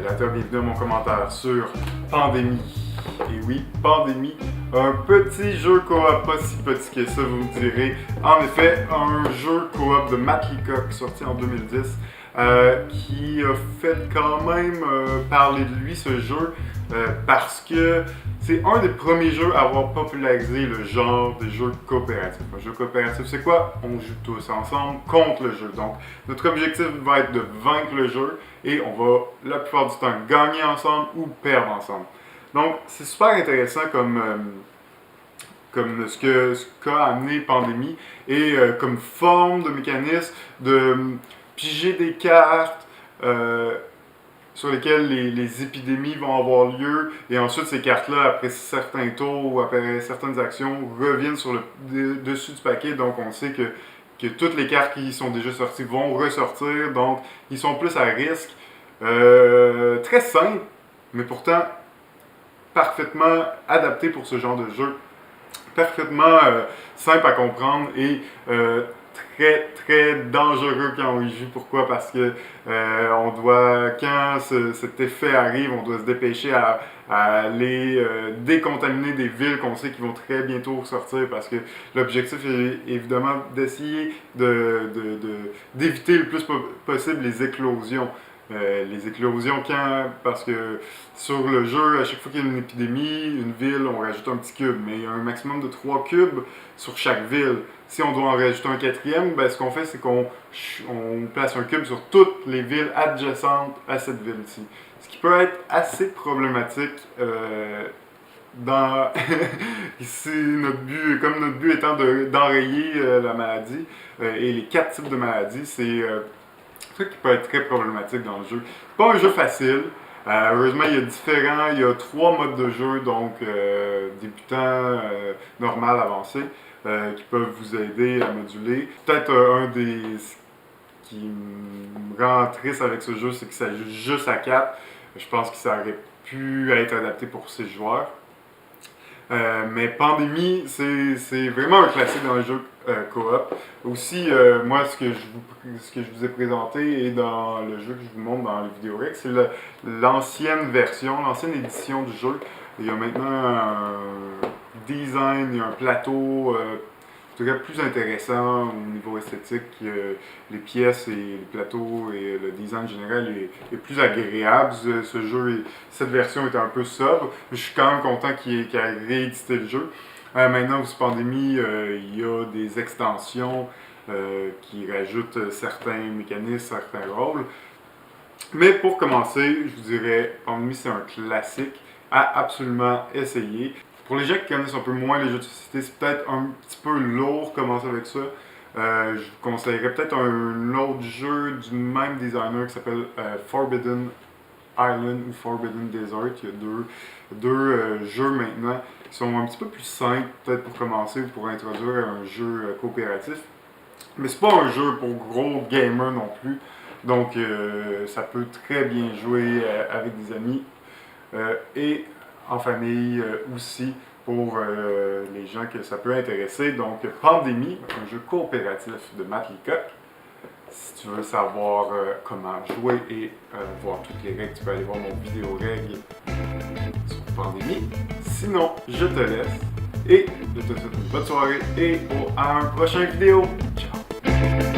Prédateur, bienvenue à mon commentaire sur Pandémie. Et oui, Pandémie, un petit jeu coop, pas si petit que ça, vous me direz. En effet, un jeu coop de Matt Leacock, sorti en 2010, qui a fait quand même parler de lui, ce jeu, parce que c'est un des premiers jeux à avoir popularisé le genre des jeux coopératifs. Un jeu coopératif, c'est quoi? On joue tous ensemble contre le jeu. Donc, notre objectif va être de vaincre le jeu et on va, la plupart du temps, gagner ensemble ou perdre ensemble. Donc, c'est super intéressant comme ce qu'a amené Pandémie et comme forme de mécanisme de piger des cartes sur lesquelles les épidémies vont avoir lieu et ensuite ces cartes-là, après certains tours ou après certaines actions, reviennent sur le dessus du paquet. Donc on sait que toutes les cartes qui sont déjà sorties vont ressortir, donc ils sont plus à risque. Très simple, mais pourtant parfaitement adapté pour ce genre de jeu. Parfaitement simple à comprendre et très très dangereux quand on y joue. Pourquoi? Parce que quand cet effet arrive, on doit se dépêcher à aller décontaminer des villes qu'on sait qui vont très bientôt ressortir, parce que l'objectif est évidemment d'essayer d'éviter le plus possible les éclosions. Parce que sur le jeu, à chaque fois qu'il y a une épidémie, une ville, on rajoute un petit cube, mais il y a un maximum de 3 cubes sur chaque ville. Si on doit en rajouter un quatrième, ben, ce qu'on fait, c'est qu'on place un cube sur toutes les villes adjacentes à cette ville-ci. Ce qui peut être assez problématique ici, comme notre but étant d'enrayer la maladie et les 4 types de maladies, c'est un truc qui peut être très problématique dans le jeu. Pas un jeu facile. Heureusement, il y a 3 modes de jeu, donc débutant, normal, avancé, qui peuvent vous aider à moduler. Peut-être qui me rend triste avec ce jeu, c'est que ça joue juste à 4. Je pense que ça aurait pu être adapté pour 6 joueurs. Mais Pandémie, c'est vraiment un classique dans le jeu coop. Aussi, moi, ce que je vous ai présenté et dans le jeu que je vous montre dans les vidéos rec, c'est l'ancienne version, l'ancienne édition du jeu. Il y a maintenant un design, il y a un plateau en tout cas plus intéressant au niveau esthétique. Les pièces et les plateaux et le design général est plus agréable. Cette version est un peu sobre. Je suis quand même content qu'il ait réédité le jeu. Maintenant, sous Pandémie, il y a des extensions qui rajoutent certains mécanismes, certains rôles. Mais pour commencer, je vous dirais, Pandémie, c'est un classique à absolument essayer. Pour les gens qui connaissent un peu moins les jeux de société, c'est peut-être un petit peu lourd de commencer avec ça. Je vous conseillerais peut-être un autre jeu du même designer qui s'appelle Forbidden Island ou Forbidden Desert. Il y a deux jeux maintenant qui sont un petit peu plus simples, peut-être pour commencer ou pour introduire un jeu coopératif. Mais c'est pas un jeu pour gros gamers non plus. Donc ça peut très bien jouer avec des amis et en famille aussi, pour les gens que ça peut intéresser. Donc, Pandémie, un jeu coopératif de Matt Leacock. Si tu veux savoir comment jouer et voir toutes les règles, tu peux aller voir mon vidéo règles sur Pandémie. Sinon, je te laisse et je te souhaite une bonne soirée et à un prochain vidéo. Ciao!